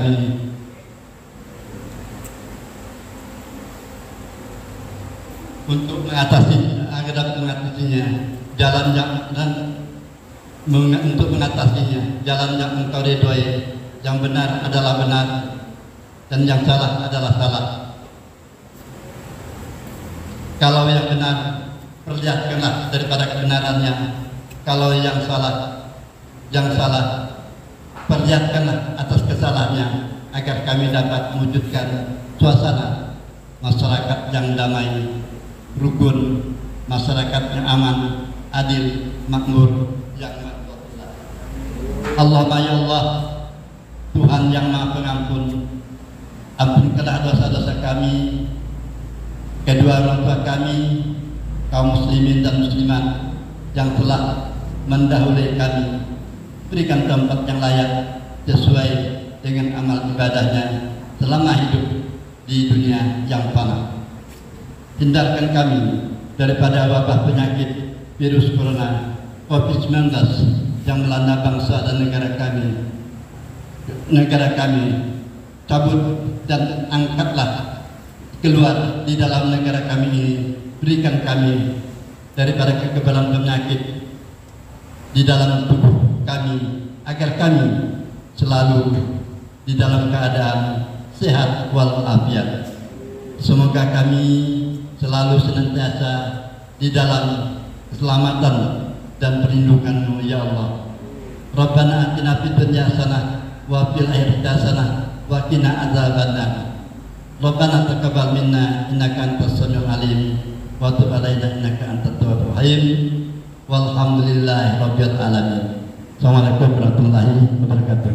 kami untuk mengatasinya jalan dan untuk mengatasinya jalan yang engkau ridhoi, yang benar adalah benar dan yang salah adalah salah. Kalau yang benar, perlihatkanlah daripada kebenarannya. Kalau yang salah, perlihatkanlah atas kesalahannya, agar kami dapat mewujudkan suasana masyarakat yang damai, rukun, masyarakat yang aman, adil, makmur, yang makmur. Allahumma ya Allah, Tuhan yang Maha Pengampun, ampunkanlah dosa-dosa kami, kedua orang tua kami, kaum muslimin dan muslimat yang telah mendahului kami. Berikan tempat yang layak sesuai dengan amal ibadahnya selama hidup di dunia yang fana. Hindarkan kami daripada wabah penyakit virus corona COVID-19 yang melanda bangsa dan negara kami. Cabut dan angkatlah keluar di dalam negara kami ini. Berikan kami daripada kekebalan penyakit di dalam tubuh kami, agar kami selalu di dalam keadaan sehat walafiat. Semoga kami selalu senantiasa di dalam keselamatan dan perlindungan-Mu ya Allah. Rabbana atina fid dunya hasanah wa fil akhirati hasanah wa qina adzabannar. Rabbana taqabbal minna innaka antas samiul alim wa tub alaina innaka antat tawwabur rahim. Walhamdulillahi rabbil alamin. Assalamualaikum warahmatullahi wabarakatuh.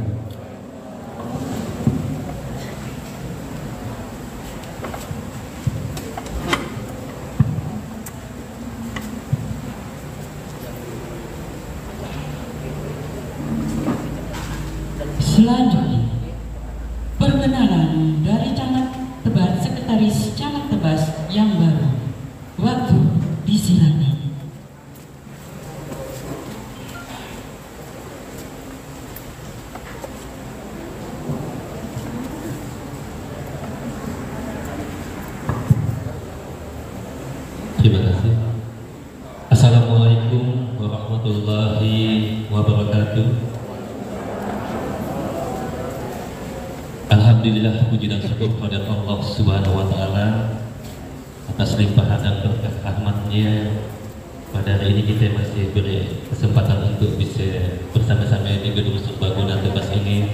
Selanjutnya, perkenalan dari Camat Tebas, Sekretaris Camat Tebas yang baru. Waktu disilakan. Terima kasih. Assalamualaikum warahmatullahi wabarakatuh. Alhamdulillah, puji dan syukur kepada Allah Subhanahu wa taala atas limpahan dan berkah rahmat-Nya. Pada hari ini kita masih beri kesempatan untuk bisa bersama-sama di Gedung Serbaguna Tebas ini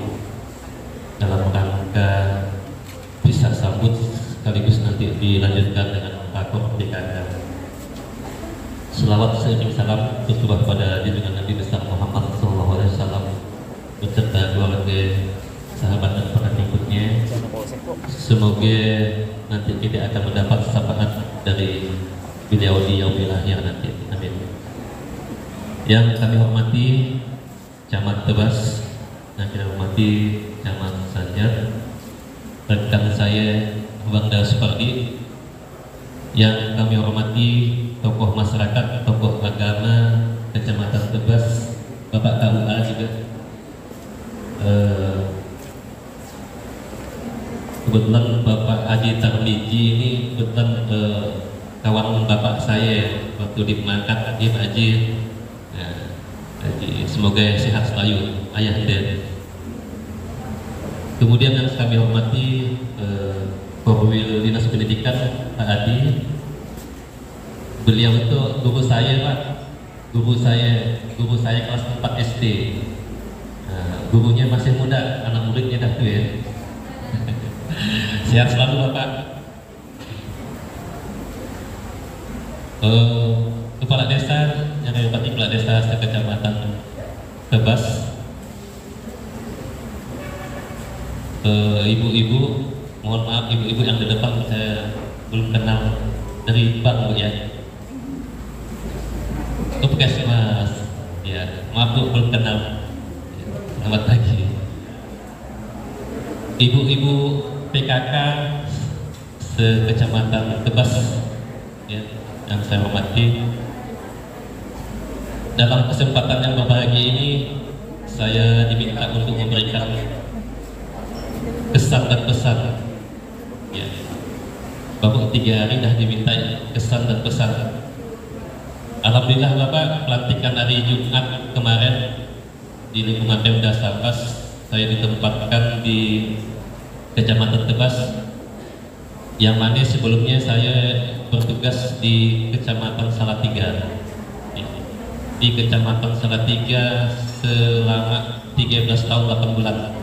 dalam rangka bisa sambut sekaligus nanti dilanjutkan dengan rakor PKK. Selawat seiring salam tercurah pada junjungan Nabi besar Muhammad SAW beserta keluarga, sahabat dan para pengikutnya. Semoga nanti kita akan mendapat syafaat dari beliau di yaumil akhir nanti. Amin. Yang kami hormati Camat Tebas, yang kami hormati Camat Sanjar, rekan saya Bangda Supardi, yang kami hormati tokoh masyarakat, tokoh agama Kecamatan Tebas, Bapak KUA juga. Kebetulan Bapak Haji Tarmiji ini kebetulan kawan bapak saya waktu di Mangkat, Pak Haji. Jadi semoga sehat selalu ayah dan. Kemudian yang kami hormati Korwil Dinas Pendidikan Pak Adi. Beliau itu guru saya Pak, guru saya kelas 4 SD. Gurunya masih muda, anak muridnya dah tua ya. Sehat selalu Bapak. Kepala Desa yang kami hormati, Kepala Desa Sekecamatan Tebas, ibu-ibu, mohon maaf ibu-ibu yang di depan saya belum kenal dari Bang Bu ya. Puskesmas, ya maaf Bu belum kenal. Selamat pagi. Ibu-ibu PKK sekecamatan Tebas ya, yang saya hormati. Dalam kesempatan yang berbahagia ini saya diminta untuk memberikan kesan dan pesan. Ya. Bapak 3 hari dah diminta kesan dan pesan. Alhamdulillah Bapak, pelantikan hari Jumat kemarin di lingkungan Pemda Sambas, saya ditempatkan di Kecamatan Tebas, yang mana sebelumnya saya bertugas di Kecamatan Salatiga. Di Kecamatan Salatiga selama 13 tahun 8 bulan.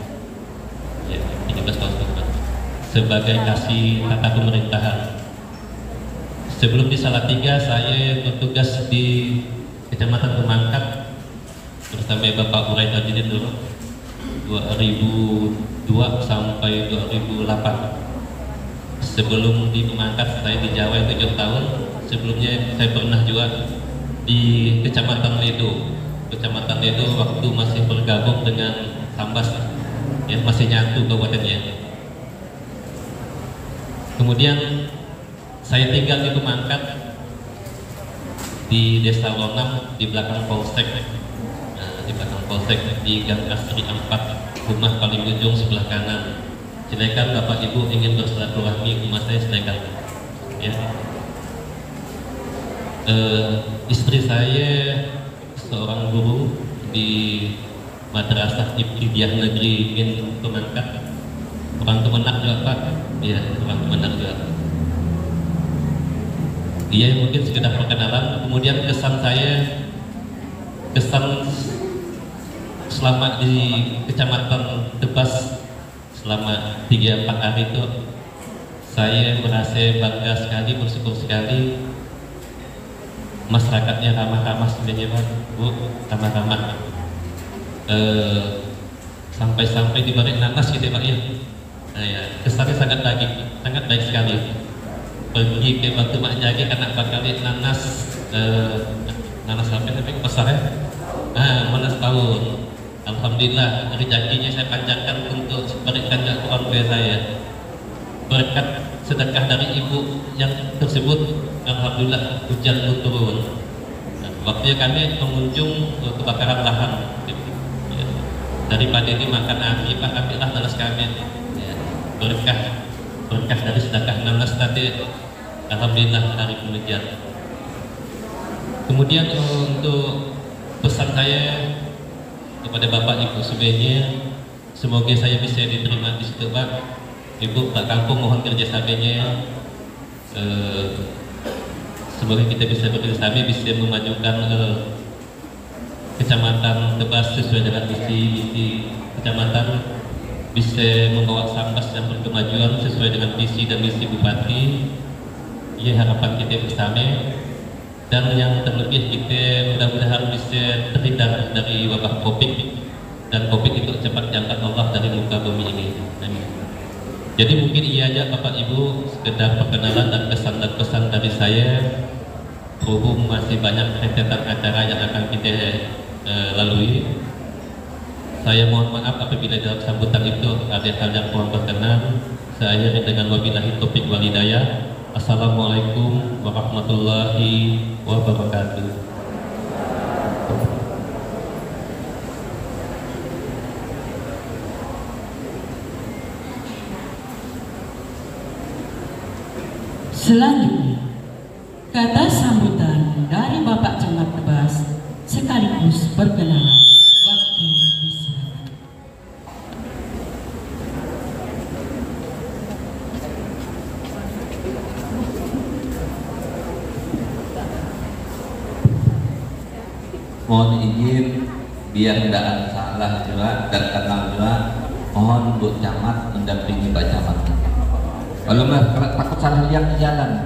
Ya, 13 tahun 8 bulan. Sebagai kasih tata pemerintahan. Sebelum di Salatiga saya bertugas di Kecamatan Pemangkat bersama Bapak Urai Tajidin dulu 2002 sampai 2008. Sebelum di Pemangkat saya di Jawa 7 tahun. Sebelumnya saya pernah juga di Kecamatan Ledo. Kecamatan Ledo waktu masih bergabung dengan Sambas, ya, masih nyatu kabupatennya. Kemudian saya tinggal di Pemangkat di Desa Lonam di belakang Polsek. Nah, di belakang Polsek di Gang Asri 4, rumah paling ujung sebelah kanan. Silakan Bapak Ibu ingin bersilaturahmi, rumah saya silakan. Ya. Istri saya seorang guru di Madrasah Ibtidaiyah Negeri Min Pemangkat. Orang Kemenak juga Pak. Ya, orang Kemenak juga. Dia mungkin sekedar perkenalan. Kemudian kesan selama di Kecamatan Tebas selama 3-4 hari itu, saya merasa bangga sekali, bersyukur sekali. Masyarakatnya ramah-ramah sebenarnya Pak, Bu, ramah-ramah. Sampai-sampai dibalik nanas gitu Pak ya. Nah, ya, kesannya sangat baik sekali. Pergi ke Batu Makjagi anak bakal nanas, nanas apa namanya pasarnya? Nanas tahun. Alhamdulillah rezekinya saya panjangkan untuk berikan ke orang tua saya. Berkat sedekah dari ibu yang tersebut, alhamdulillah hujan pun turun. Nah, waktu kami mengunjung kebakaran lahan, ya, daripada ini makan aki, Pak, ambillah nanas kami. Ya, berkah dari sedekah nanas tadi, alhamdulillah hari kemudian. Kemudian untuk pesan saya kepada Bapak Ibu semuanya, semoga saya bisa diterima di situ Pak. Ibu Pak Kampung mohon kerjasamanya. Semoga kita bisa bekerjasama, bisa memajukan Kecamatan Tebas sesuai dengan visi kecamatan, bisa membawa Sambas dan berkemajuan sesuai dengan visi dan misi Bupati. Ya, harapan kita bersama. Dan yang terlebih kita mudah-mudahan bisa terhindar dari wabah COVID, dan COVID itu cepat diangkat Allah dari muka bumi ini. Amin. Jadi mungkin iya aja Bapak Ibu sekedar perkenalan dan kesan dan pesan dari saya. Berhubung masih banyak rentetan acara yang akan kita lalui, saya mohon maaf apabila dalam sambutan itu ada hal yang kurang berkenan. Saya akhiri dengan wabillahi taufiq wal hidayah. Assalamualaikum warahmatullahi wabarakatuh. Selanjutnya, kata sambutan dari Bapak Camat Tebas sekaligus perkenalan. Waktu disilakan. Mohon izin biar tidak salah juga dan kenal juga, mohon Bu Camat mendampingi Pak Camat. Kalau takut salah lihat di jalan.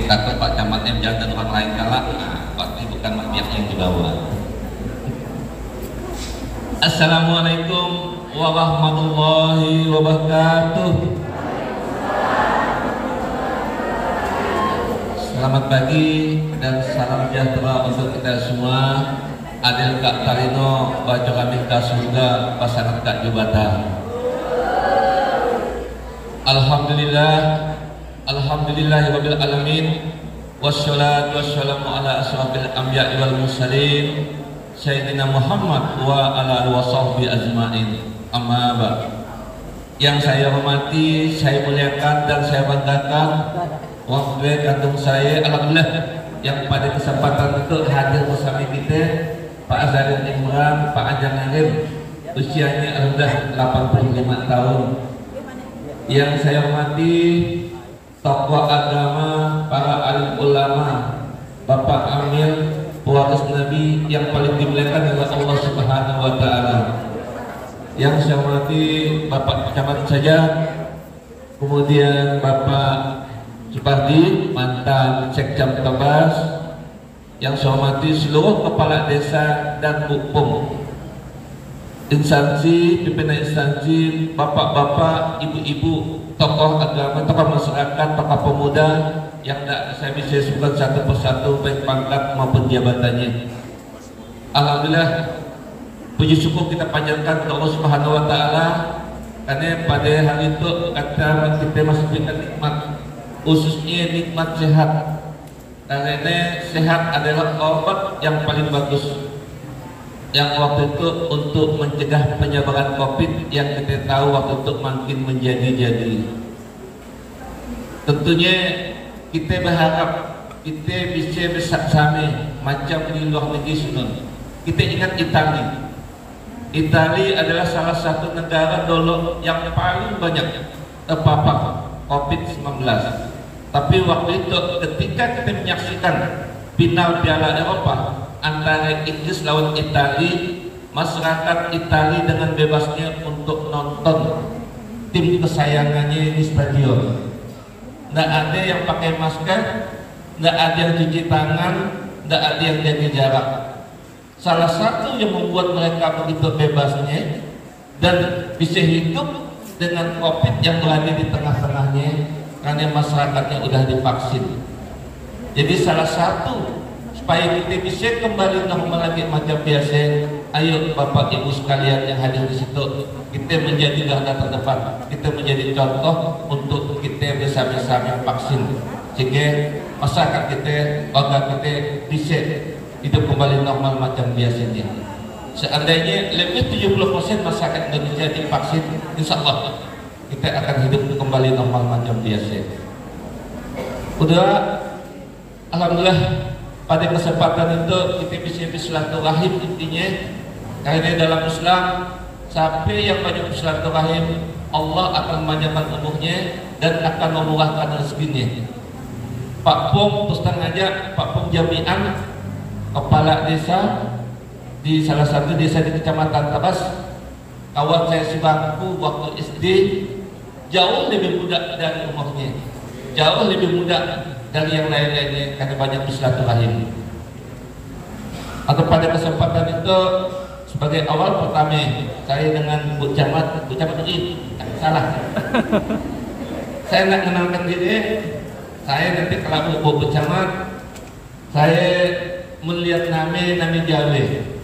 Takut Pak Camatnya jalan orang lain kalah. Nah, pasti bukan pihak yang dibawa. Assalamualaikum warahmatullahi wabarakatuh. Selamat pagi dan salam sejahtera untuk kita semua. Adil Kak Tarino, baca kami ke surga, pasangan Kak Jubatan. Alhamdulillahirabbil alamin. Wassalatu wassalamu ala asyrafil anbiya'i wal mursalin Sayyidina Muhammad wa ala alihi washabbihi ajmain. Amma ba'd. Yang saya hormati, saya muliakan dan saya banggakan wakil kandung saya, alhamdulillah, yang pada kesempatan itu hadir bersama kita Pak Azharil Imran, Pak Ajang Arif, usianya alhamdulillah 85 tahun. Yang saya hormati tokoh agama, para alim ulama, Bapak Amir, pewaris Nabi yang paling dimuliakan oleh Allah Subhanahu wa taala. Yang saya hormati Bapak Camat saja, kemudian Bapak Supardi, mantan Sekjam Tebas. Yang saya hormati seluruh kepala desa dan hukum, instansi, pimpinan instansi, bapak-bapak, ibu-ibu, tokoh agama, tokoh masyarakat, tokoh pemuda yang tidak saya bisa sebutkan satu persatu baik pangkat maupun jabatannya. Alhamdulillah, puji syukur kita panjatkan kepada Allah Subhanahu wa taala karena pada hari itu kata kita masih diberikan nikmat, khususnya nikmat sehat. Karena sehat adalah obat yang paling bagus yang waktu itu untuk mencegah penyebaran COVID yang kita tahu waktu itu makin menjadi-jadi. Tentunya kita berharap kita bisa bersama macam di luar negeri sunun. Kita ingat Italia. Italia adalah salah satu negara dulu yang paling banyak terpapar COVID-19. Tapi waktu itu ketika kita menyaksikan final Piala Eropa antara Inggris lawan Italia, masyarakat Italia dengan bebasnya untuk nonton tim kesayangannya di stadion. Nggak ada yang pakai masker, nggak ada yang cuci tangan, nggak ada yang jaga jarak. Salah satu yang membuat mereka begitu bebasnya dan bisa hidup dengan COVID yang berada di tengah-tengahnya karena masyarakatnya udah divaksin. Jadi salah satu supaya kita bisa kembali normal lagi macam biasa, ayo Bapak Ibu sekalian yang hadir di situ, kita menjadi garda terdepan, kita menjadi contoh untuk kita bersama-sama vaksin, sehingga masyarakat kita, warga kita bisa hidup kembali normal macam biasanya. Seandainya lebih 70% masyarakat Indonesia divaksin, insya Allah kita akan hidup kembali normal macam biasa. Udah, alhamdulillah pada kesempatan itu kita bisa bersilaturahim intinya. Karena dalam Islam sampai yang banyak bersilaturahim, Allah akan memanjangkan umurnya dan akan memurahkan rezekinya. Pak Pung terus aja, Pak Pung Jami'an, kepala desa di salah satu desa di Kecamatan Tabas, kawan saya sebangku waktu SD, jauh lebih muda dari umurnya, jauh lebih muda dari yang lain-lainnya karena banyak bersilaturahim. Atau pada kesempatan itu sebagai awal pertama saya dengan Bu Camat ini salah. Saya nak kenalkan diri, saya nanti kalau Bu Camat, saya melihat nama Jawa.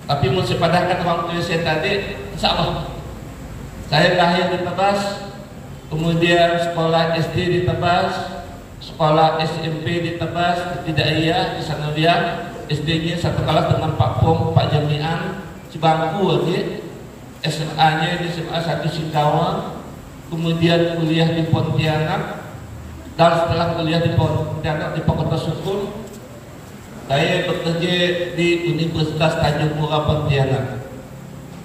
Tapi mau sepadakan waktu saya tadi, insya Allah saya lahir di Tebas, kemudian sekolah SD di Tebas, sekolah SMP di Tebas, Ibtidaiyah di Sanawiyah, SD-nya satu kelas dengan Pak Pung, Pak Jami'an, sebangku lagi, SMA-nya di SMA 1 Singkawang, kemudian kuliah di Pontianak, dan setelah kuliah di Pontianak di Fakultas Hukum, saya bekerja di Universitas Tanjung Pura Pontianak.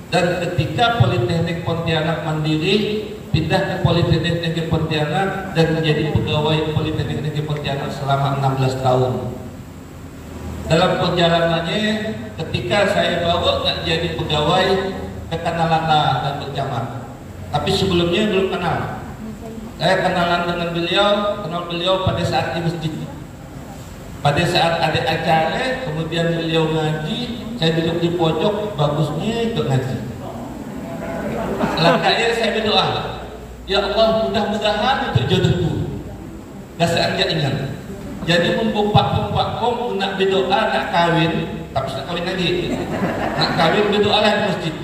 Dan ketika Politeknik Pontianak mandiri, pindah ke Politeknik Negeri Pontianak dan menjadi pegawai Politeknik Negeri Pontianak selama 16 tahun. Dalam perjalanannya, ketika saya bawa nggak jadi pegawai, kenalan dan bercamat. Tapi sebelumnya belum kenal. Saya kenalan dengan beliau, kenal beliau pada saat di masjid. Pada saat ada acara, kemudian beliau ngaji, saya duduk di pojok, bagusnya ikut ngaji. Langkahnya saya berdoa, ya Allah mudah-mudahan untuk jodohku. Gak sengaja ingat. Jadi mumpung Pak Pung nak berdoa nak kawin, tapi nak kawin lagi, nak kawin berdoa lah di masjid.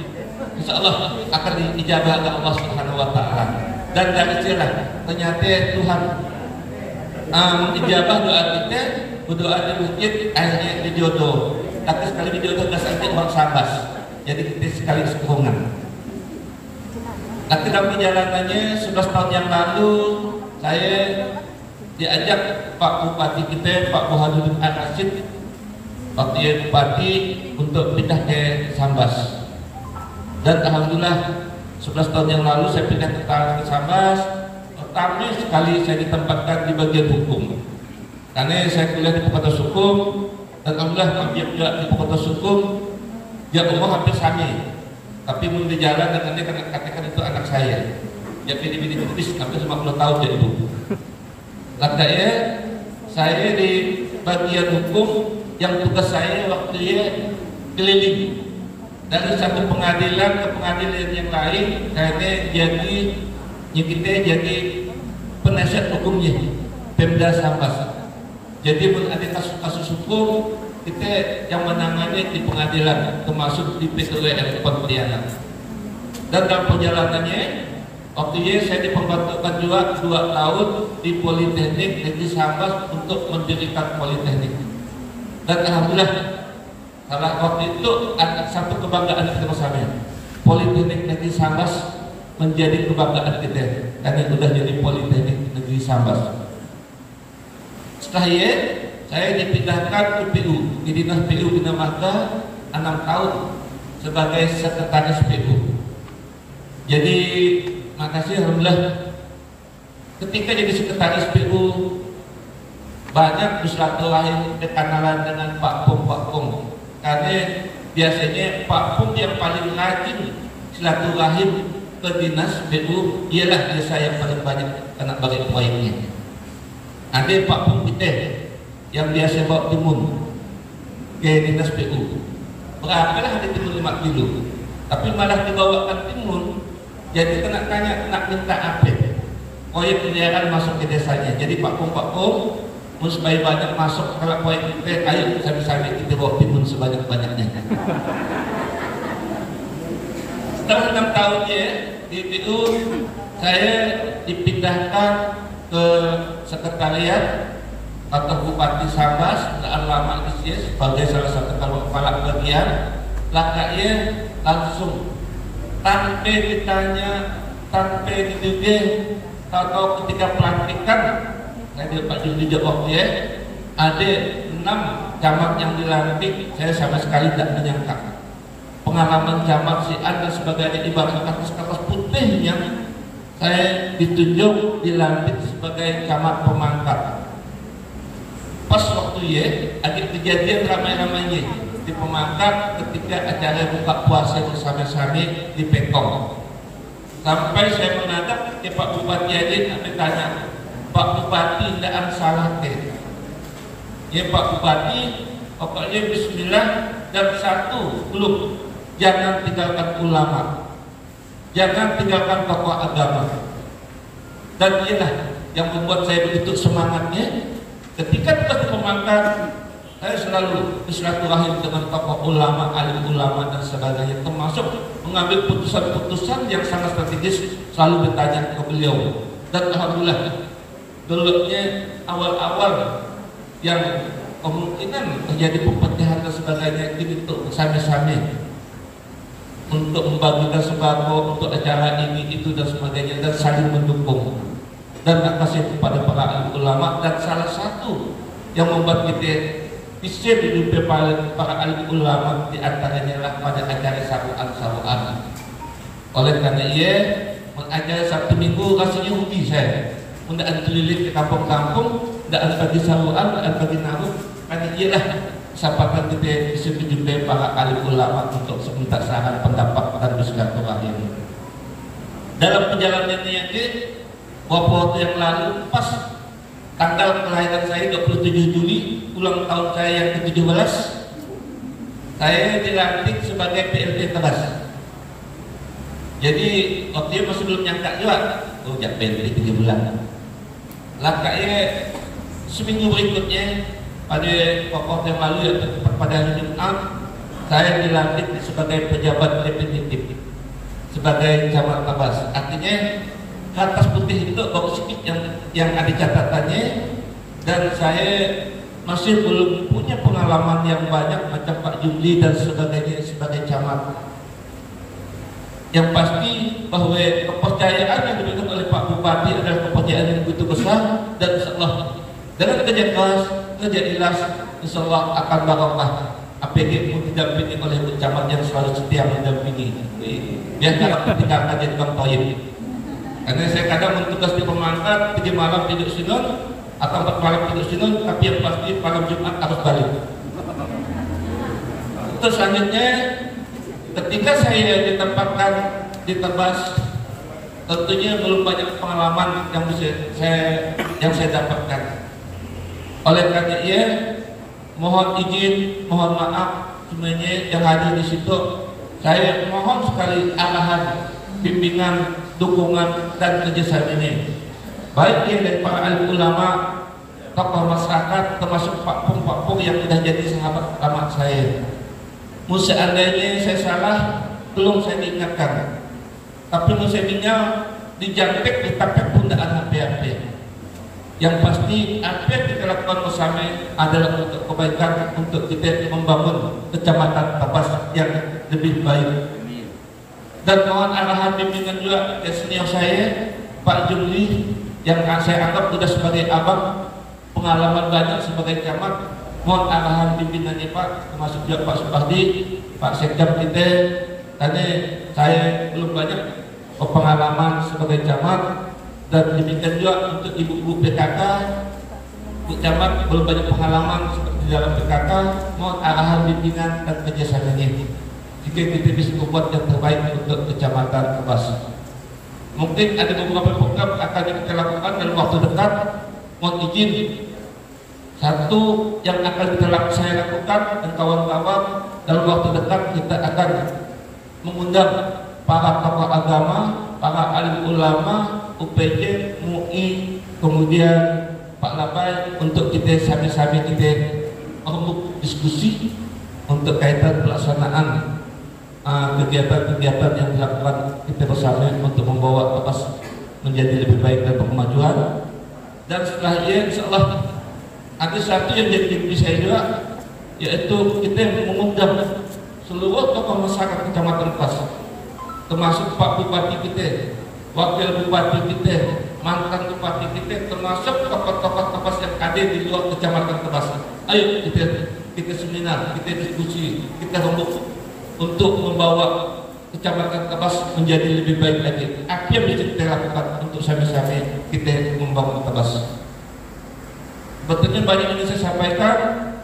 Insya Allah akan diijabah oleh Allah Subhanahu Wa Taala. Dan dari silah ternyata Tuhan ijabah doa kita, berdoa di masjid, akhirnya dijodoh. Tapi sekali dijodoh nggak sampai uang Sambas, jadi kita sekali sekurungan. Tapi dalam perjalanannya 11 tahun yang lalu saya diajak Pak Bupati kita, Pak Burhanuddin Ar-Rasyid, waktu Bupati, untuk pindah ke Sambas. Dan alhamdulillah 11 tahun yang lalu saya pindah ke Sambas. Pertama sekali saya ditempatkan di bagian hukum, karena saya kuliah di Fakultas Hukum, dan alhamdulillah hampir juga di Fakultas Hukum. Dia umur hampir sama, tapi mau di jalan dengan dia karena katakan itu anak saya. Dia pilih-pilih tulis hampir 50 tahun jadi ibu. Katanya saya di bagian hukum yang tugas saya waktu dia keliling dari satu pengadilan ke pengadilan yang lain, karena jadi kita jadi penasihat hukumnya Pemda Sambas. Jadi pun ada kasus-kasus hukum kita yang menangani di pengadilan, termasuk di PTWL Pontianak. Dan dalam perjalanannya waktu itu saya diperbantukan juga 2 tahun di Politeknik Negeri Sambas untuk mendirikan Politeknik. Dan alhamdulillah salah waktu itu ada satu kebanggaan kita bersama. Politeknik Negeri Sambas menjadi kebanggaan kita karena sudah jadi Politeknik Negeri Sambas. Setelah itu saya dipindahkan ke PU, di Dinas PU Bina Marga 6 tahun sebagai sekretaris PU. Jadi makasih alhamdulillah ketika jadi sekretaris PU banyak bersilaturahim kenalan dengan Pak Pung, karena biasanya Pak Pung yang paling rajin silaturahim ke dinas PU, ialah dia saya paling banyak kena bagi proyeknya. Ada Pak Pung kita yang biasa bawa timun ke dinas PU, berapalah ada timun 5 kilo, tapi malah dibawakan timun. Jadi kena tanya nak minta apa, proyek pilihan masuk ke desanya. Jadi Pak Pung supaya banyak masuk kalau proyek kita, ayo sambil kita bawa timun sebanyak-banyaknya. Setelah 6 tahun ya di PU, saya dipindahkan ke sekretariat atau Bupati Sambas, dan lama di sini sebagai salah satu kepala bagian. Lakanya langsung tanpa ditanya, tanpa diduga, atau ketika pelantikan saya Pak Juli jawab ya, ada 6 camat yang dilantik, saya sama sekali tidak menyangka. Pengalaman camat si dan sebagainya ibarat kertas putih yang saya ditunjuk dilantik sebagai camat pemangkat. Pas waktu ya ada kejadian ramai-ramainya di pemangkat ketika acara buka puasa bersama-sama di Pekong. Sampai saya menghadap ke Pak Bupati Adin, saya tanya, Pak Bupati tidak salah ke? Ya Pak Bupati, pokoknya Bismillah dan satu belum, jangan tinggalkan ulama, jangan tinggalkan tokoh agama. Dan inilah yang membuat saya begitu semangatnya. Ketika tugas pemangkat, saya selalu bersilaturahim dengan tokoh ulama, alim ulama dan sebagainya, termasuk mengambil putusan-putusan yang sangat strategis, selalu bertanya ke beliau. Dan alhamdulillah, dulunya awal-awal yang kemungkinan terjadi pempecahan dan sebagainya itu bersama-sama untuk membagikan sembako untuk acara ini itu dan sebagainya, dan saling mendukung. Dan terima kasih kepada para alim ulama, dan salah satu yang membuat kita bisa dijumpai para alim ulama di antaranya lah pada acara saruan. Oleh karena ia mengajar Sabtu Minggu rasanya hobi saya. Tidak keliling ke kampung-kampung, tidak bagi saruan, tidak bagi naruh. Karena ialah kesempatan kita bisa dijumpai para alim ulama untuk seminta saran, pendapat dan bersilaturahim. Dalam perjalanan yang beberapa waktu yang lalu, pas tanggal kelahiran saya 27 Juli, ulang tahun saya yang ke-17, saya dilantik sebagai PLT Tebas. Jadi waktu itu masih belum nyangka juga, jak PLT 3 bulan. Lakanya seminggu berikutnya pada waktu yang lalu ya, pada hari Jumat, saya dilantik sebagai pejabat definitif sebagai camat Tebas. Artinya kertas putih itu bagus sedikit yang ada catatannya, dan saya masih belum punya pengalaman yang banyak macam Pak Jumli dan sebagainya sebagai camat. Yang pasti bahwa kepercayaan yang diberikan oleh Pak Bupati adalah kepercayaan yang begitu besar, dan insyaallah dengan kerja keras, kerja ikhlas, insyaallah akan barokah. APG pun didampingi oleh camat yang selalu setia mendampingi. Biar tidak tinggalkan jadi Bang Toyib. Karena saya kadang bertugas di Pemangkat 3 malam tidur sinun atau 4 malam tidur sinun, tapi yang pasti malam Jumat harus balik. Terus selanjutnya, ketika saya ditempatkan di Tebas, tentunya belum banyak pengalaman yang saya dapatkan. Oleh karena ia, mohon izin, mohon maaf semuanya yang hadir di situ. Saya mohon sekali arahan, bimbingan, dukungan dan kerjasamanya, baik yang dari para alim ulama, tokoh masyarakat, termasuk Pak Pung yang sudah jadi sahabat lama saya. Seandainya saya salah, tolong saya diingatkan. Tapi musimnya dijantek, ditapek pundaan HP-HP. Yang pasti apa yang kita lakukan bersama adalah untuk kebaikan, untuk kita membangun kecamatan Tebas yang lebih baik. Dan mohon arahan bimbingan juga ke senior saya, Pak Jumli, yang saya anggap sudah sebagai abang, pengalaman banyak sebagai camat. Mohon arahan bimbingannya Pak, termasuk juga Pak Supardi, Pak Sekdam kita. Tadi saya belum banyak pengalaman sebagai camat, dan demikian juga untuk ibu-ibu PKK, Bu Camat belum banyak pengalaman seperti di dalam PKK. Mohon arahan bimbingan dan kerjasamanya jika kita bisa membuat yang terbaik untuk kecamatan Tebas. Mungkin ada beberapa program akan kita lakukan dalam waktu dekat. Mohon izin, satu yang akan saya lakukan dan kawan-kawan dalam waktu dekat, kita akan mengundang para tokoh agama, para alim ulama, UPJ, MUI, kemudian Pak Labai, untuk kita sami-sami kita diskusi untuk kaitan pelaksanaan kegiatan-kegiatan yang dilakukan kita bersama untuk membawa Tebas menjadi lebih baik dan berkemajuan. Dan setelah ini insyaallah ada satu yang jadi mimpi saya juga, yaitu kita mengundang seluruh tokoh masyarakat Kecamatan Tebas, termasuk Pak Bupati kita, Wakil Bupati kita, mantan Bupati kita, termasuk tokoh-tokoh Tebas yang ada di luar Kecamatan Tebas. Ayo kita seminar, kita diskusi, kita rembuk untuk membawa Kecamatan Tebas menjadi lebih baik lagi. Apa yang bisa kita lakukan untuk sami-sami kita membangun Tebas? Betulnya banyak yang saya sampaikan,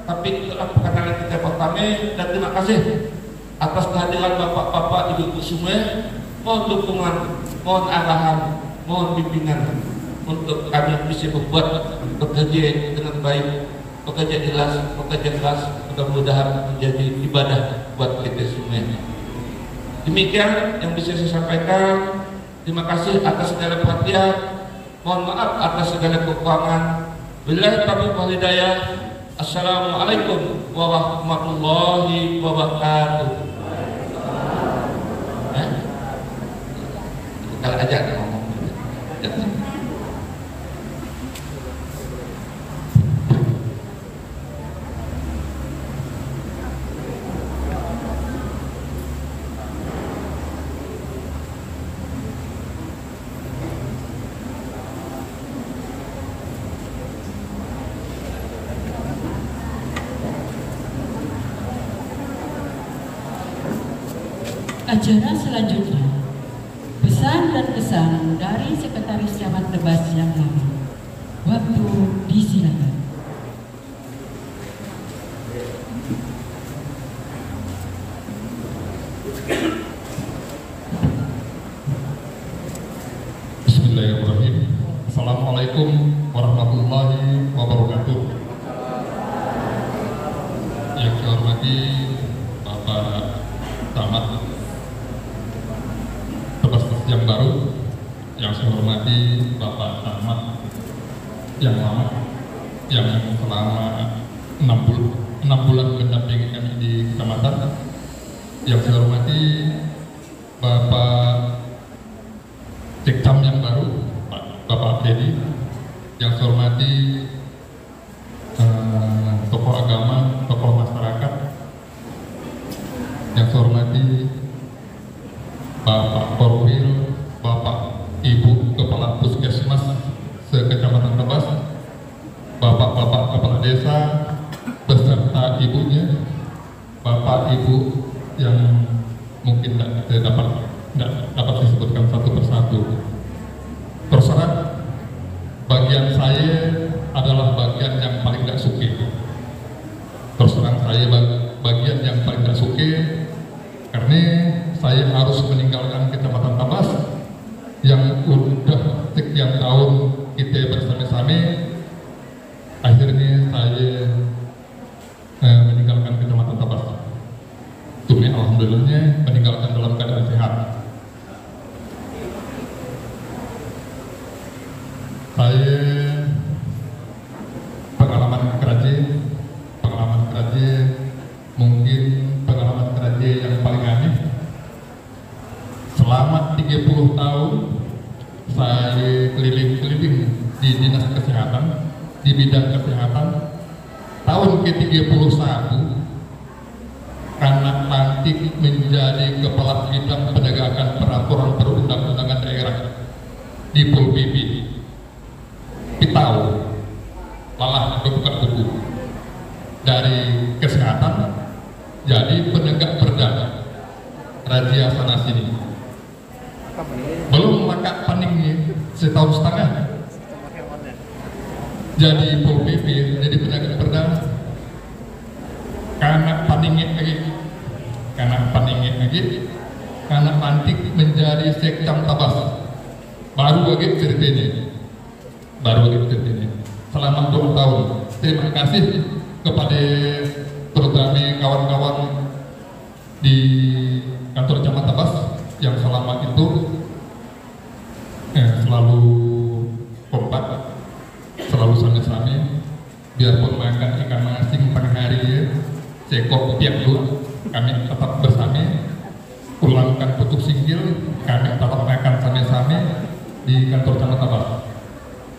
tapi itulah perkenalan kita pertama, dan terima kasih atas kehadiran bapak-bapak, ibu-ibu semua. Mohon dukungan, mohon arahan, mohon bimbingan untuk kami bisa membuat bekerja dengan baik, bekerja ikhlas, bekerja keras, mudah-mudahan menjadi ibadah buat kita semua. Demikian yang bisa saya sampaikan. Terima kasih atas segala perhatian, mohon maaf atas segala kekurangan. Billahi taufiq wal hidayah. Assalamualaikum warahmatullahi wabarakatuh. Kalau aja ngomong. Acara selanjutnya, pesan dan kesan dari Sekretaris Camat Tebas yang lama. Waktu disilakan. Bismillahirrahmanirrahim. Assalamualaikum warahmatullahi wabarakatuh. Yang saya hormati Bapak Camat Tebas yang baru, yang saya hormati Bapak Camat yang lama, yang selama 6 bulan mendampingi kami di kecamatan. Yang saya hormati Bapak Sekdam yang baru, Dedi, yang saya hormati tokoh agama, tokoh masyarakat, yang saya hormati Bapak Korwil, Bapak Ibu Kepala Puskesmas se-Kecamatan Tebas, Bapak-bapak Kepala Desa beserta ibunya, Bapak Ibu yang mungkin tidak dapat disebutkan satu persatu. Terserah bagian saya adalah bagian yang paling tidak suka. Terserang saya bagian yang paling tidak suka karena saya harus meninggalkan Kecamatan Tabas yang udah sekian tahun kita bersama-sama. Akhirnya saya meninggalkan Kecamatan Tabas. Tumi alhamdulillahnya meninggalkan dalam keadaan sehat. Saya pengalaman kerja mungkin pengalaman kerja yang paling aneh. Selama 30 tahun saya keliling-keliling di dinas kesehatan, di bidang kesehatan. Tahun ke-31 karena lantik menjadi kepala bidang penegakan peraturan perundang-undangan daerah di Pol PP. Tahu malah buka buku dari kesehatan jadi penegak perda razia sana sini, belum maka paningnya setahun setengah jadi Pol PP, jadi penegak perda karena lantik menjadi Sekcam Tabas baru lagi ceritanya. Selama 2 tahun. Terima kasih kepada terutama kawan-kawan di kantor Camat Tabas yang selama itu selalu kompak, selalu sama-sama, biarpun makan ikan asing pagi hari sekok tiap 2 kami tetap bersama, ulangkan putuk singgil kami tetap makan sama-sama di kantor Camat Tabas.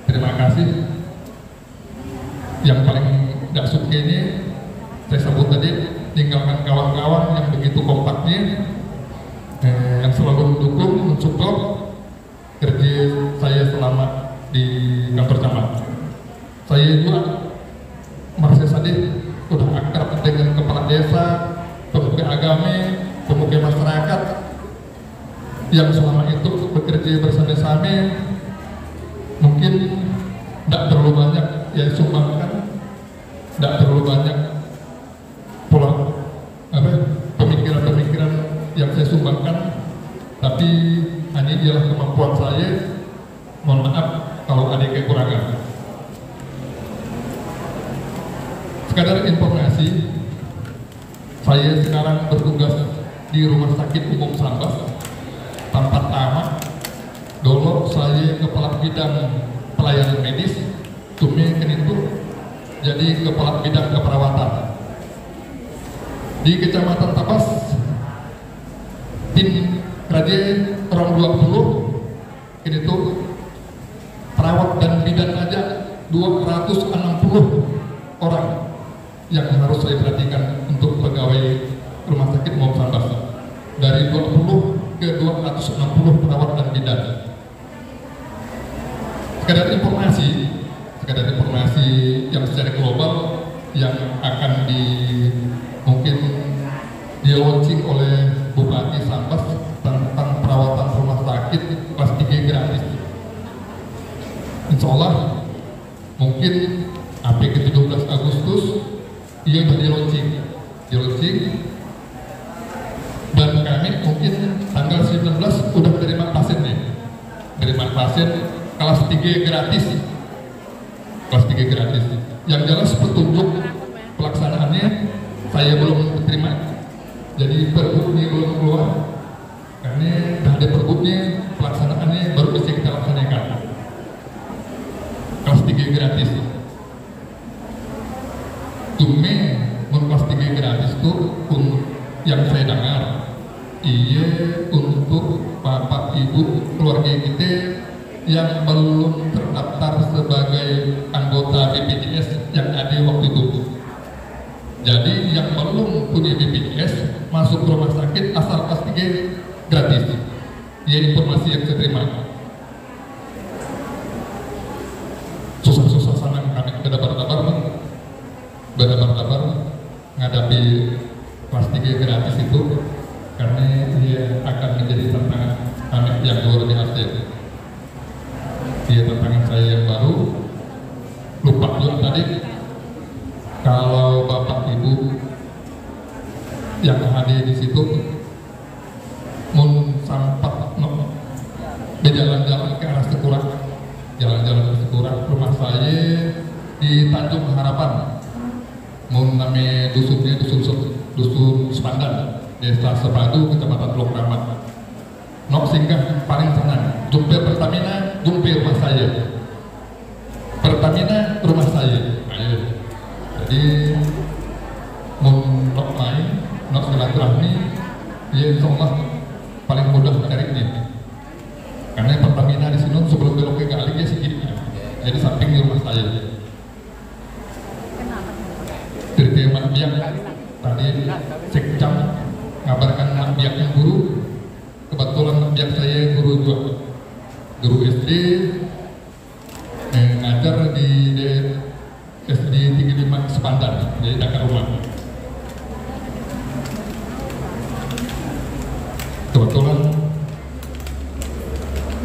Terima kasih. Yang paling tidak suka ini saya sebut tadi, tinggalkan kawan-kawan yang begitu kompaknya, yang selalu mendukung, mensupport kerja saya selama di kantor camat. Saya juga merasa sedih, sudah akrab dengan kepala desa, pemuka agama, pemuka masyarakat yang selama itu bekerja bersama-sama. Mungkin tidak terlalu banyak yang sumbangkan, tidak terlalu banyak pola pemikiran-pemikiran yang saya sumbangkan, tapi hanya ialah kemampuan saya. Mohon maaf kalau ada kekurangan. Sekadar informasi, saya sekarang bertugas di Rumah Sakit Umum Sambas, tempat tamat. Dulu saya kepala bidang pelayanan medis, Tumi itu jadi kepala bidang keperawatan. Di Kecamatan Tabas, tim kerja orang 20, ini tuh perawat dan bidan aja 260 orang yang harus saya perhatikan untuk pegawai Rumah Sakit Umum Sambas. Dari 20 ke 260 perawat dan bidan. Sekadar informasi yang secara global yang akan mungkin di-launching oleh Bupati Sambas tentang perawatan rumah sakit kelas 3 gratis. Insya Allah mungkin sampai ke 17 Agustus ia sudah di-launching dan kami mungkin tanggal 19 udah terima pasien kelas 3 gratis. Yang jelas petunjuk pelaksanaannya saya belum terima, jadi perbuknya belum keluar karena sudah ada perbuknya, pelaksanaannya baru bisa kita laksanakan. Kelas 3 gratis cuma kelas 3 gratis itu yang saya dengar iya untuk bapak ibu keluarga kita yang belum terdaftar sebagai anggota BPJS yang ada waktu itu. Jadi yang belum punya BPJS masuk rumah sakit asal kelas 3 gratis. Ya, informasi yang saya terima. Susah-susah senang kami berdabar-dabar menghadapi kelas 3 gratis itu, karena dia akan menjadi tantangan kami yang luar biasa. Dia tantangan saya yang baru. Lupa juga tadi, kalau bapak ibu yang hadir di situ mun sampai berjalan-jalan ke arah Sekurang, jalan-jalan ke Sekurang, rumah saya di Tanjung Harapan, mun name dusunnya dusun Sepandan, desa Sepadu, kecamatan Teluk Ramat. Nok singgah paling senang, jumpa Pertamina, jumpa rumah saya. Pertamina rumah saya. Ayo. Jadi mun nok main, nok silaturahmi, ya insyaallah paling mudah mencari ini. Karena Pertamina di sini sebelum belok ke Gali ya sedikitnya. Jadi samping di rumah saya. Cerita mak biak tadi sekjam ngabarkan mak biak yang guru. Kebetulan mak biak saya guru juga, guru SD, ngajar di SD 35 Sepandan, jadi dekat rumah. Kebetulan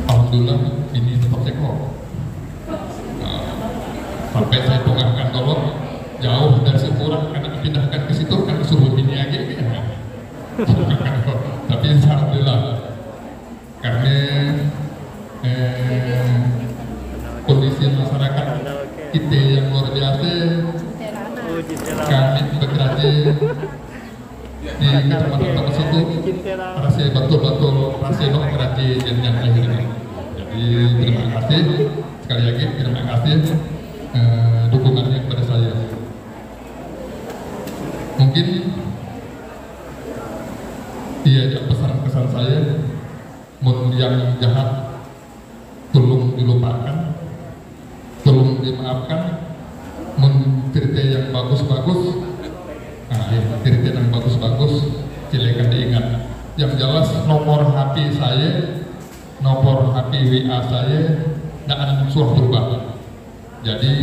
alhamdulillah ini tetap sekolah. Sampai saya tunggakkan tolong jauh dari Sekurang, karena dipindahkan ke situ kan suruh bini aja gitu. Tapi alhamdulillah karena kondisi masyarakat kita yang luar biasa, kami bekerja di kecamatan Tebes itu rasa betul-betul rasa nok kerja yang akhirnya. Jadi terima kasih sekali lagi, terima kasih dukungannya kepada saya. Mungkin iya pesan-pesan saya, mun yang jahat belum dilupakan, belum dimaafkan, mun cerita yang bagus-bagus, nah ya, cerita yang bagus-bagus silakan diingat. Yang jelas nomor HP saya, nomor HP WA saya dan suruh berubah. Jadi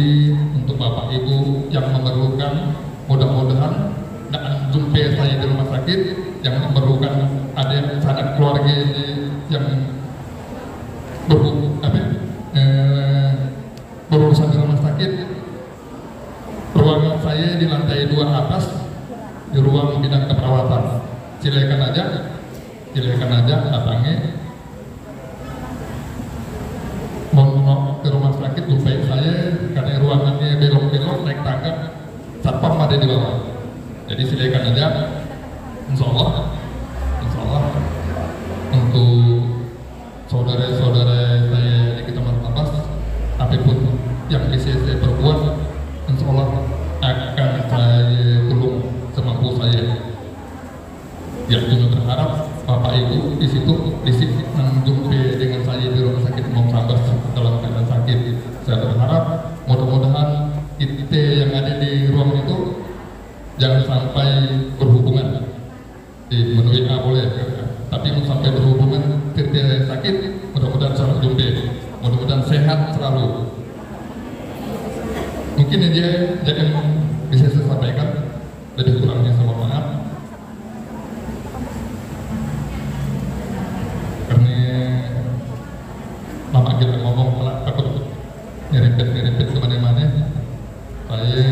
untuk bapak ibu yang memerlukan, mudah-mudahan dan jumpa saya di rumah sakit yang memerlukan, ada sanak keluarga yang berurusan di rumah sakit. Ruangan saya di lantai 2 atas, di ruang bidang keperawatan. Silakan aja datangi. Mau ke rumah sakit jumpai saya, karena ruangannya belok-belok naik tangga, satpam ada di bawah. Jadi silakan aja. Insyaallah untuk saudara-saudara saya di Kecamatan Tabas, apapun yang bisa saya perbuat, insyaallah akan saya tolong semampu saya. Yang juga berharap bapak ibu di situ menjumpa dengan saya di rumah sakit Imam Sabas dalam keadaan sakit. Saya berharap mudah-mudahan kita yang ada di ruang itu jangan sampai berhubungan. Menurut A boleh, tapi sampai berhubungan ketika sakit, mudah-mudahan selalu jumpa, mudah-mudahan sehat selalu. Mungkin aja yang bisa saya sampaikan, lebih kurangnya sama maaf. Karena lama kita ngomong malah takut nyerempet kemana-mana. Saya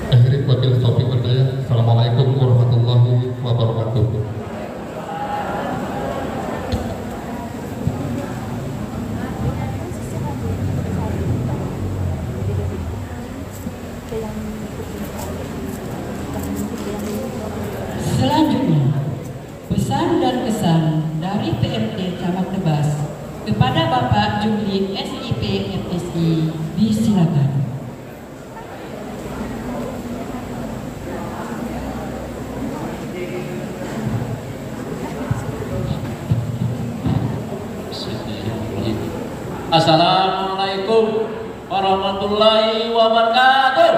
akhirnya wabil taufiq wal hidayah. Assalamualaikum warahmatullahi wabarakatuh. Selanjutnya, pesan dan kesan dari PRT Camat Tebas kepada Bapak Jumli SIP FSI disilakan. Assalamualaikum warahmatullahi wabarakatuh.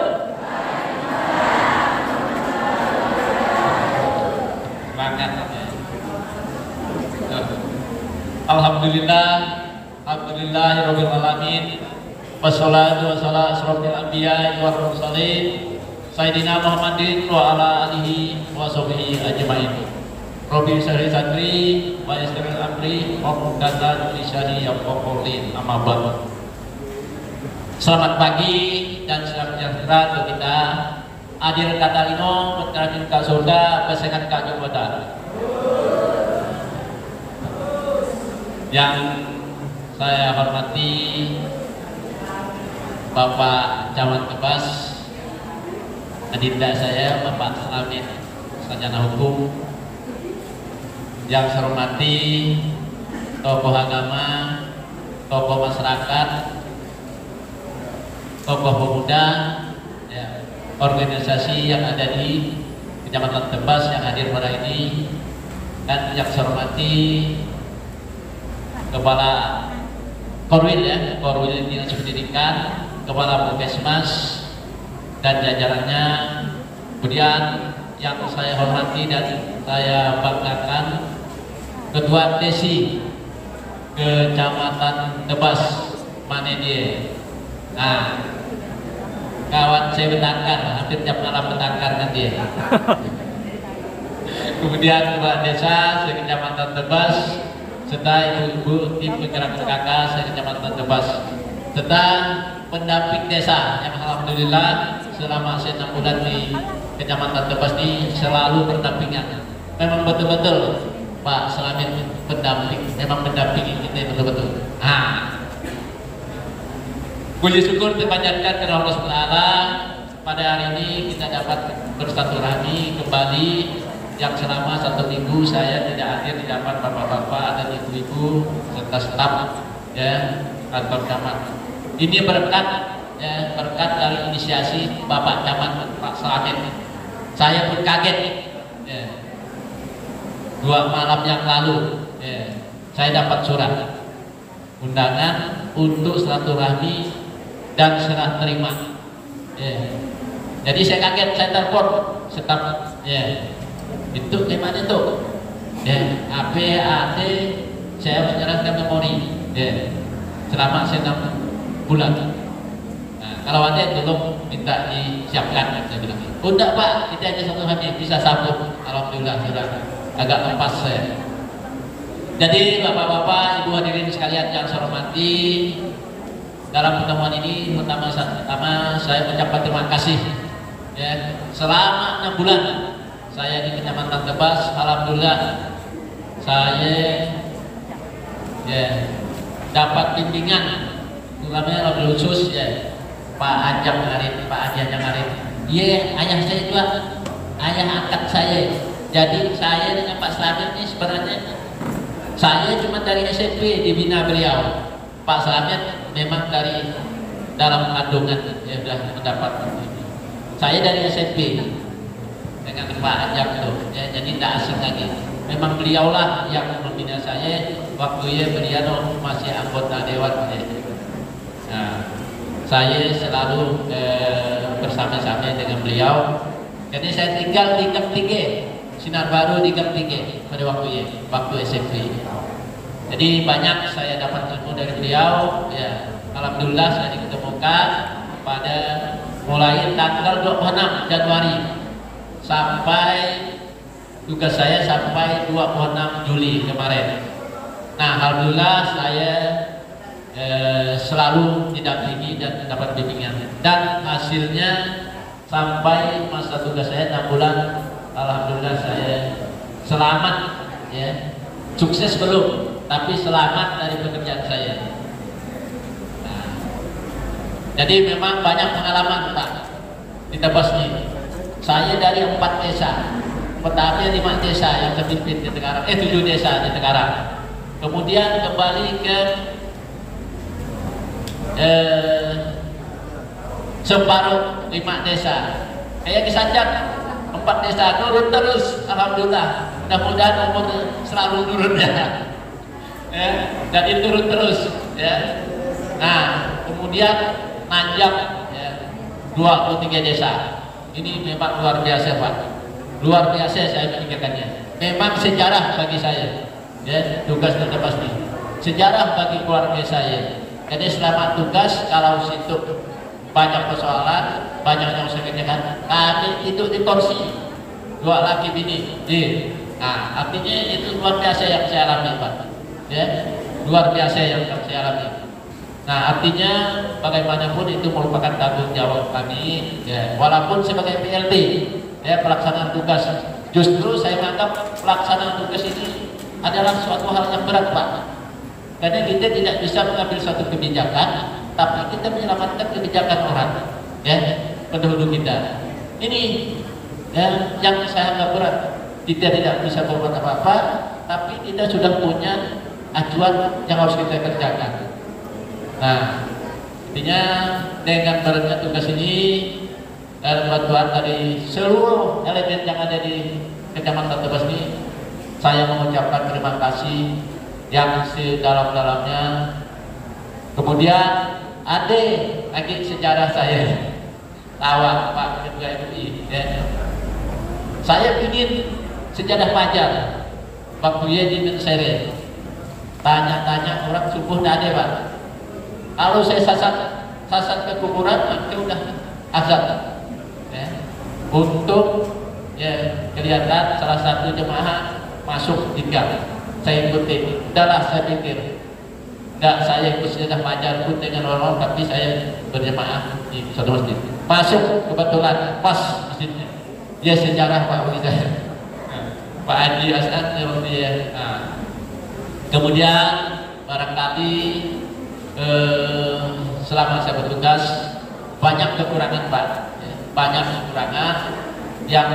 Semangat. Alhamdulillah, alhamdulillahirabbil alamin. Wassalatu wassalamu asyrofil anbiya'i wal mursalin Sayyidina Muhammadin wa ala alihi wa sahbihi ajmain. Rabbi syrah sadri wa yassir amri wa muqaddar lisani yafqahu qawli. Amma ba'du. Selamat pagi dan selamat sejahtera untuk kita. Adil kata lino berkaramin ka surga besekan ka jabatan. Yang saya hormati Bapak Camat Tebas, adinda saya Bapak Slamet sarjana hukum, yang saya hormati tokoh agama, tokoh masyarakat, tokoh pemuda, ya, organisasi yang ada di Kecamatan Tebas yang hadir pada ini, dan yang saya hormati Kepala Korwil, ya, Korwil Dinas Pendidikan, Kepala Puskesmas dan jajarannya, kemudian yang saya hormati dan saya banggakan Ketua Desi Kecamatan Tebas, mana dia? Nah, kawan saya bertangkar, hampir tiap malam bertangkar kan dia. Kemudian Kepala Desa Kecamatan Tebas, serta ibu-ibu tim penggerak PKK Kecamatan Tebas, serta pendamping desa yang alhamdulillah selama saya 6 bulan di Kecamatan Tebas ini selalu berdampingan. Memang betul-betul Pak Slamet pendamping, memang mendampingi kita betul-betul. Puji syukur dipanjatkan kepada Allah Subhanahu pada hari ini kita dapat bersilaturahmi kembali yang selama 1 minggu saya tidak hadir di hadapan bapak-bapak dan ibu-ibu serta staf, ya, kantor camat. Ini berkat, ya, berkat dari inisiasi Bapak Camat Pak Slamet. Saya pun kaget, ya. 2 malam yang lalu, ya, saya dapat surat undangan untuk silaturahmi dan serah terima, ya. Jadi saya kaget, saya telepon staf, ya, itu gimana itu, ya, APAT saya harus menyerahkan memori, ya, selama saya 6 bulan. Nah, kalau ada tolong minta disiapkan, saya bilang. Udah Pak, kita aja satu hari bisa sambung. Alhamdulillah sudah agak lepas saya. Jadi bapak-bapak, ibu hadirin sekalian yang saya hormati, dalam pertemuan ini pertama saya mengucapkan terima kasih, ya, selama 6 bulan saya di Kecamatan Tebas, alhamdulillah saya, ya, dapat bimbingan, terutama lebih khusus, ya, Pak Ajang Arif, Pak Ajang Arif, iya, ayah saya juga, ayah angkat saya. Jadi saya dengan Pak Slamet ini sebenarnya saya cuma dari SMP dibina beliau. Pak Slamet memang dari dalam kandungan, ya, sudah mendapat ini. Saya dari SMP dengan Pak Ajang itu, ya, jadi tidak asing lagi. Memang beliaulah yang membina saya waktu beliau masih anggota dewan, ya. Nah, saya selalu bersama-sama dengan beliau. Jadi saya tinggal di Gang 3, Sinar Baru di Gang 3 pada waktu SMP. Jadi banyak saya dapat ilmu dari beliau, ya. Alhamdulillah saya diketemukan pada mulai tanggal 26 Januari sampai tugas saya sampai 26 Juli kemarin. Nah, alhamdulillah saya selalu didampingi dan mendapat bimbingan, dan hasilnya sampai masa tugas saya 6 bulan, alhamdulillah saya selamat, ya, sukses belum, tapi selamat dari pekerjaan saya. Nah, jadi memang banyak pengalaman Pak di Tebas ini. Saya dari 4 desa, pertama 5 desa yang terpimpin di Tegarang, 7 desa di Tegarang. Kemudian kembali ke separuh 5 desa. Kayak di Sanjak 4 desa turun terus, alhamdulillah. Mudah-mudahan umur selalu turun, ya. Dan itu turun terus, ya. Nah, kemudian Nanjak ya, 23 desa. Ini memang luar biasa Pak, luar biasa saya memikirkannya. Memang sejarah bagi saya, ya, tugas sudah pasti sejarah bagi keluarga saya. Jadi selama tugas, kalau situ banyak persoalan, banyak yang saya kerjakan, kami itu di kursi 2 laki bini. Nah, artinya itu luar biasa yang saya alami Pak, ya, luar biasa yang saya alami. Nah, artinya bagaimanapun itu merupakan tanggung jawab kami, ya, walaupun sebagai PLT, ya, pelaksanaan tugas. Justru saya menganggap pelaksanaan tugas ini adalah suatu hal yang berat Pak, karena kita tidak bisa mengambil suatu kebijakan, tapi kita menyelamatkan kebijakan orang, ya, pendahulu kita. Ini ya, yang saya anggap berat. Kita tidak bisa berbuat apa-apa, tapi kita sudah punya acuan yang harus kita kerjakan. Nah, intinya dengan beratnya tugas ini dan bantuan dari seluruh elemen yang ada di Kecamatan Tebas ini, saya mengucapkan terima kasih yang sedalam-dalamnya. Kemudian ada lagi sejarah saya, tawa Pak Ketua MUI, ya. Saya ingin sejarah Fajar waktu dia di Mensere, tanya-tanya orang subuh tidak ada Pak. Kalau saya sasat ke kuburan, maka udah azan, ya. Untuk ya, kelihatan salah satu jemaah masuk tinggal, saya ikuti. Udahlah, saya pikir enggak, saya ikut sejarah Fajar pun dengan orang, tapi saya berjemaah di suatu masjid. Masuk kebetulan pas masjidnya, dia sejarah Pak bagi saya, Pak Haji Hasan dia. Nah, kemudian barangkali selama saya bertugas banyak kekurangan Pak, ya, banyak kekurangan yang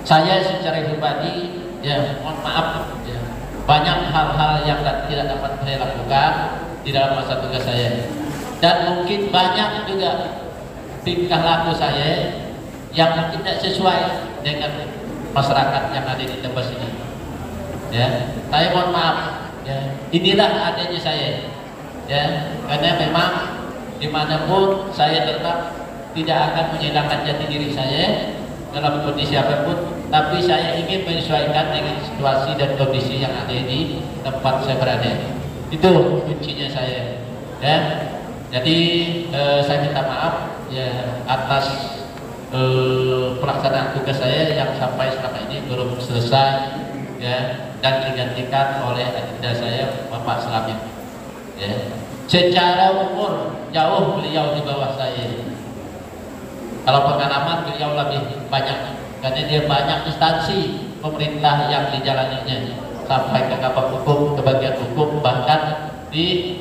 saya secara pribadi, ya, mohon maaf, ya, banyak hal-hal yang tidak dapat saya lakukan di dalam masa tugas saya, dan mungkin banyak juga tingkah laku saya yang mungkin tidak sesuai dengan masyarakat yang ada di Tebas ini, ya. Saya mohon maaf, ya. Inilah adanya saya, ya, karena memang dimanapun saya tetap tidak akan menghilangkan jati diri saya dalam kondisi apapun, tapi saya ingin menyesuaikan dengan situasi dan kondisi yang ada di tempat saya berada. Itu kuncinya saya, ya. Jadi saya minta maaf, ya, atas pelaksanaan tugas saya yang sampai selama ini belum selesai, ya, dan digantikan oleh adinda saya Bapak Slamet, ya. Secara umur jauh beliau di bawah saya. Kalau pengalaman beliau lebih banyak, karena dia banyak instansi pemerintah yang dijalaninya, sampai ke Kabak Hukum, ke bagian hukum, bahkan di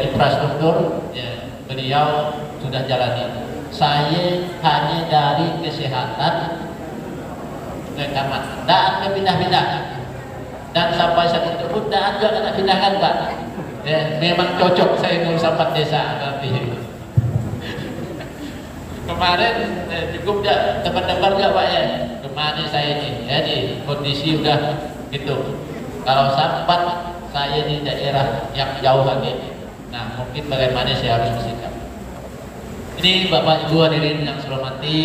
infrastruktur, ya, beliau sudah jalani. Saya hanya dari kesehatan ke kamar, tidak ada pindah-pindah, dan sampai saat itu pun tidak ada kena pindahkan Pak. Ya, memang cocok saya ngurus 4 desa berarti. Kemarin cukup ya tebar-tebar ya Pak, ya. Kemarin saya ini, ya, di kondisi udah gitu. Kalau sempat saya di daerah yang jauh lagi, nah mungkin bagaimana saya harus bersikap. Ini Bapak Ibu hadirin yang saya hormati,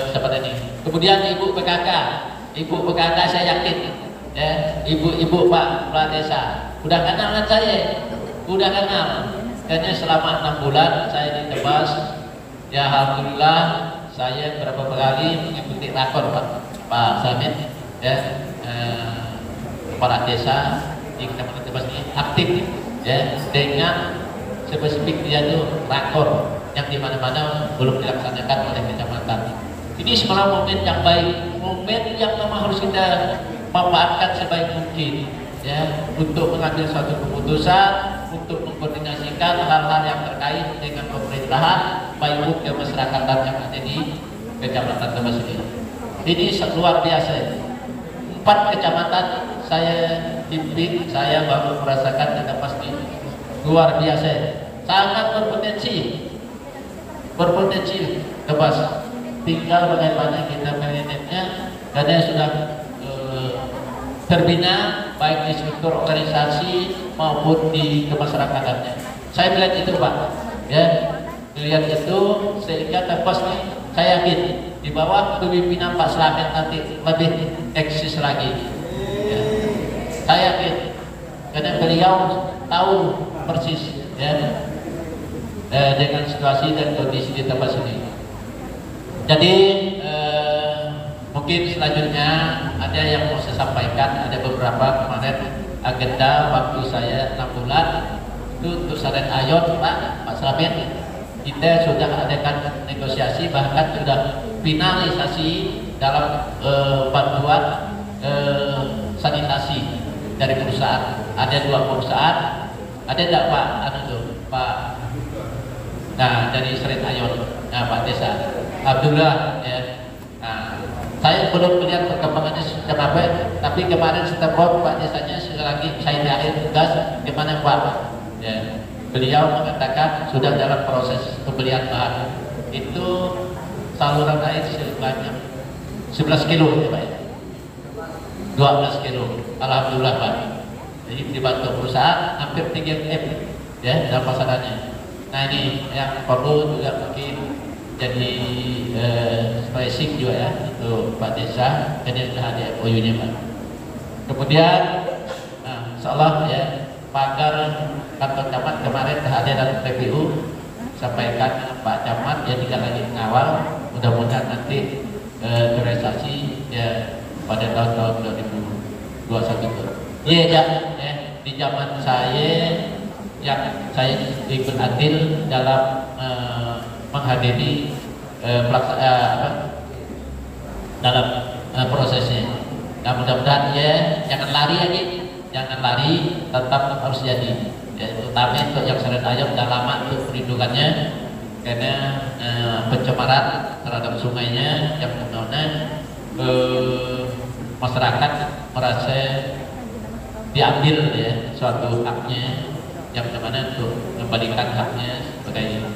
seperti ini. Kemudian Ibu PKK saya yakin, ya, ibu-ibu Pak Kepala Desa udah kenal dengan saya, udah kenal. Karena selama 6 bulan saya di Tebas, ya alhamdulillah saya beberapa kali mengikuti rakor Pak Samin, ya, Kepala Desa di Kecamatan Tebas ini aktif, ya, dengan spesifik dia itu rakor yang dimana-mana belum dilaksanakan oleh kecamatan. Ini sebenarnya momen yang baik, momen yang memang harus kita manfaatkan sebaik mungkin, ya, untuk mengambil suatu keputusan, untuk mengkoordinasikan hal-hal yang terkait dengan pemerintahan, baik ke masyarakat yang ada di Kecamatan Tebas ini. Ini luar biasa. 4 kecamatan saya pimpin, saya baru merasakan dan pasti luar biasa, sangat berpotensi Tebas. Tinggal bagaimana kita manajernya, karena sudah terbina baik di struktur organisasi maupun di kemasyarakatannya. Saya melihat itu Pak, ya, melihat itu sehingga pasti saya yakin di bawah kepemimpinan Pak Slamet nanti lebih eksis lagi. Ya. Saya yakin karena beliau tahu persis ya dengan situasi dan kondisi di tempat sini. Jadi mungkin selanjutnya ada yang mau saya sampaikan, ada beberapa kemarin agenda waktu saya 6 bulan itu untuk Saret Ayon Pak Slamet, kita sudah adakan negosiasi, bahkan sudah finalisasi dalam bantuan sanitasi dari perusahaan. Ada 2 perusahaan, ada tidak Pak Pak, nah dari Saret Ayon, nah Pak Desa Abdullah ya. Nah, saya belum melihat perkembangannya seperti apa, tapi kemarin setelah Pak Desanya lagi saya di akhir tugas, gimana Pak? Ya, beliau mengatakan sudah dalam proses pembelian bahan. Itu saluran air sebanyak 11 kilo ya Pak, 12 kilo. Alhamdulillah Pak. Jadi dibantu perusahaan hampir 3 M ya dalam pasarannya. Nah ini yang perlu juga mungkin jadi spacing juga ya untuk Pak Desa, ini sudah ada MOU-nya Pak. Kemudian insyaallah ya pagar kantor camat kemarin ada dalam PPU, sampaikan Pak Camat ya tinggal lagi mengawal, mudah-mudahan nanti realisasi ya pada tahun 2021 itu. Iya ya, di zaman saya yang saya ikut andil dalam menghadiri dalam prosesnya. Nah mudah-mudahan ya jangan lari lagi, jangan lari, tetap harus jadi. Ya, terutama untuk yang Saret Ayon sudah lama untuk perlindungannya karena pencemaran terhadap sungainya yang mana masyarakat merasa diambil ya suatu haknya yang mana untuk mengembalikan haknya sebagai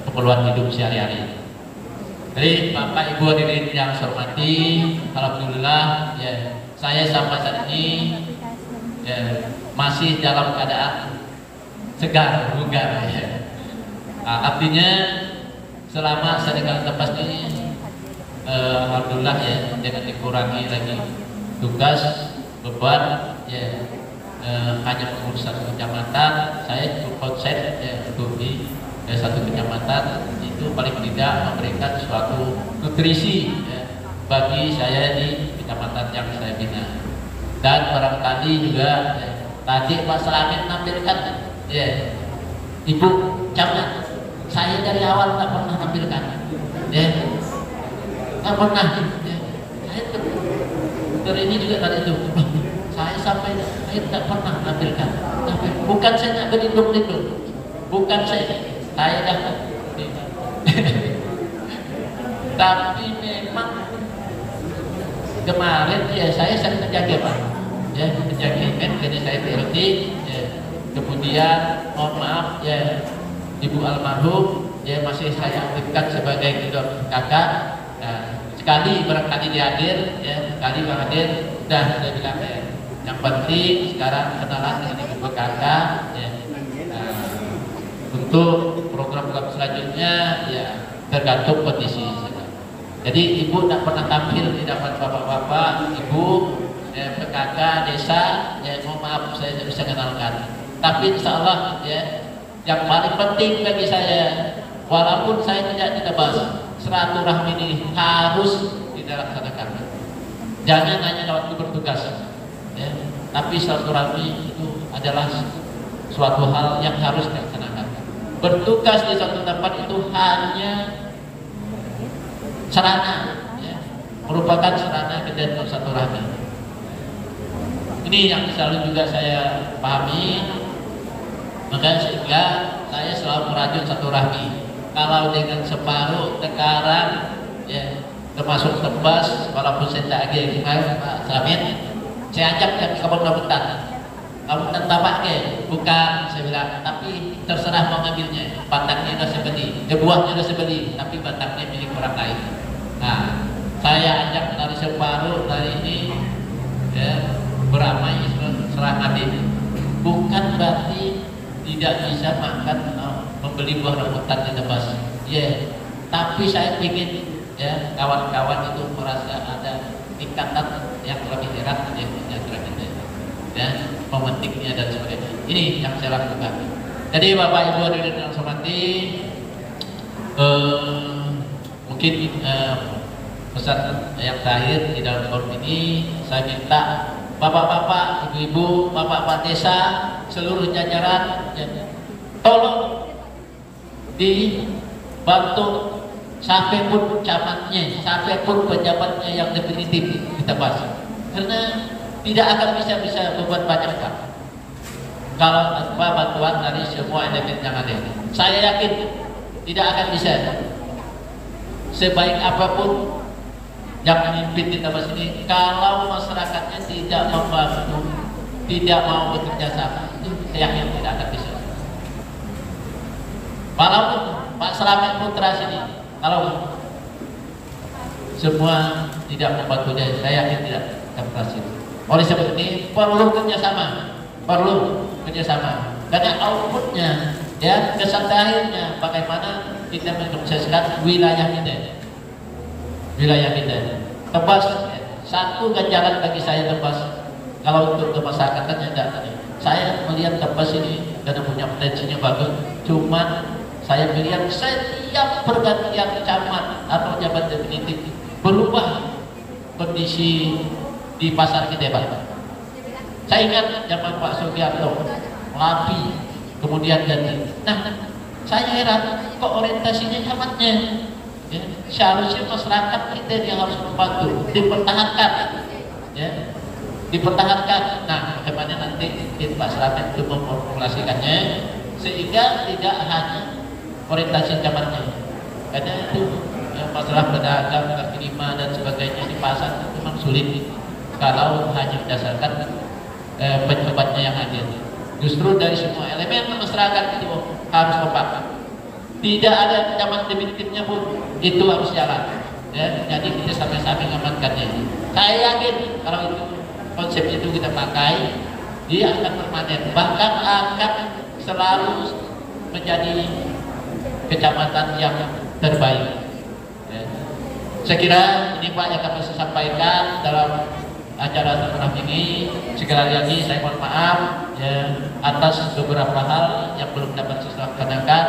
keperluan hidup sehari-hari. Jadi Bapak Ibu hadirin yang saya hormati, alhamdulillah ya saya sampai saat ini ya, masih dalam keadaan segar, bugar ya. Artinya selama saya tinggal tempat ini alhamdulillah ya jangan dikurangi lagi tugas beban ya hanya mengurus satu kecamatan. Saya cukup konsep ya untuk di satu kecamatan itu paling tidak memberikan suatu nutrisi ya, bagi saya di kecamatan yang saya bina. Dan barangkali juga ya, tadi Pak Slamet menampilkan ya Ibu Camat, saya dari awal nggak pernah nampilkan ya, nggak pernah ya. Saya ini juga tadi itu saya sampai saya tidak pernah nampilkan, bukan saya nak berlindung-lindung, bukan saya dah tapi memang kemarin ya saya sering menjaga Pak ya, menjaga kan karena saya PLT ya. Kemudian mohon maaf ya Ibu almarhum ya masih saya aktifkan sebagai kakak. Nah, sekali barangkali dia hadir ya, sekali bang hadir udah saya bilang ya, yang penting sekarang kenalan dengan Ibu kakak ya. Untuk program-program selanjutnya ya tergantung kondisi. Jadi Ibu tidak pernah tampil di depan bapak-bapak, Ibu PKK desa ya, mohon maaf saya tidak bisa kenalkan. Tapi insya Allah ya yang paling penting bagi saya, walaupun saya tidak ditebas, silaturahmi ini harus dilaksanakan. Jangan hanya waktu bertugas ya, tapi silaturahmi itu adalah suatu hal yang harus dilaksanakan. Bertugas di suatu tempat itu hanya sarana ya, merupakan sarana kegiatan silaturahmi. Ini yang selalu juga saya pahami, maka sehingga saya selalu merajut silaturahmi. Kalau dengan separuh sekarang ya, termasuk Tebas, walaupun saya tak agak Pak Slamet, saya ajak ke kebun rambutan. Kamu tapak ke, bukan saya bilang, tapi terserah mau ngambilnya. Batangnya udah saya beli, buahnya udah saya beli, tapi batangnya milik orang lain. Nah, saya ajak dari separuh dari ini ya, beramai serahkan ini. Bukan berarti tidak bisa makan membeli buah rambutan di Tebas. Ya, tapi saya ingin ya kawan-kawan itu merasa ada tingkatan yang lebih erat ya antara kita ya, memetiknya dan sebagainya. Ini yang saya lakukan. Jadi Bapak Ibu hadirin yang saya hormati, mungkin pesan yang terakhir di dalam forum ini saya minta bapak-bapak, ibu-ibu, bapak-bapak desa, seluruh jajaran ya, tolong dibantu sampai pun camatnya, sampai pun pejabatnya yang definitif kita bahas. Karena tidak akan bisa berbuat banyak Pak kalau tanpa bantuan dari semua elemen yang ada. Saya yakin tidak akan bisa. Sebaik apapun yang memimpin di Tebas ini, kalau masyarakatnya tidak membantu, tidak mau bekerja sama, itu saya yakin tidak akan bisa. Walaupun Pak Slamet Putra sini, kalau semua tidak membantunya, saya yakin tidak akan berhasil. Oleh sebab ini perlu kerjasama, karena outputnya, ya kesan akhirnya bagaimana kita mensukseskan wilayah kita. Tebas ya, satu ganjaran bagi saya Tebas. Kalau untuk kemasyarakatan tidak, saya melihat Tebas ini karena punya potensinya bagus. Cuman saya melihat setiap pergantian camat atau jabat definitif berubah kondisi di pasar kita Pak. Saya ingat zaman Pak Sugiarto, Lapi, kemudian ganti. Nah, saya heran kok orientasinya camatnya. Ya, seharusnya masyarakat kita yang harus membantu, dipertahankan, ya, dipertahankan. Nah, bagaimana nanti Pak Slamet itu memformulasikannya sehingga tidak hanya orientasi camatnya, karena itu ya, masalah pedagang, kaki lima dan sebagainya di pasar itu memang sulit kalau hanya berdasarkan pejabatnya yang hadir. Justru dari semua elemen masyarakat itu harus kompak. Tidak ada camat definitifnya pun itu harus jalan. Ya, jadi kita sampai-sampai mengamankannya. Saya yakin kalau itu konsep itu kita pakai, dia akan permanen, bahkan akan selalu menjadi kecamatan yang terbaik. Ya. Saya kira ini Pak yang kami sampaikan dalam acara tahunan ini. Sekali lagi saya mohon maaf ya atas beberapa hal yang belum dapat saya laksanakan.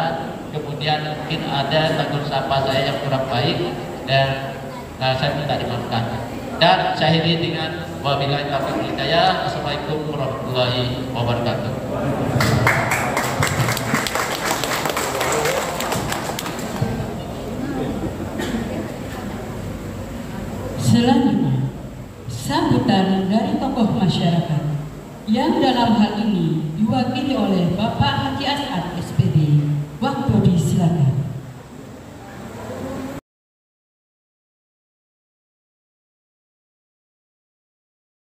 Kemudian mungkin ada tanggung sapa saya yang kurang baik dan saya minta dimaafkan. Dan saya akhiri dengan wabillahi taufiq wal hidayah. Assalamualaikum warahmatullahi wabarakatuh. Selanjutnya, sambutan dari tokoh masyarakat yang dalam hal ini diwakili oleh Bapak Haji As'ad SP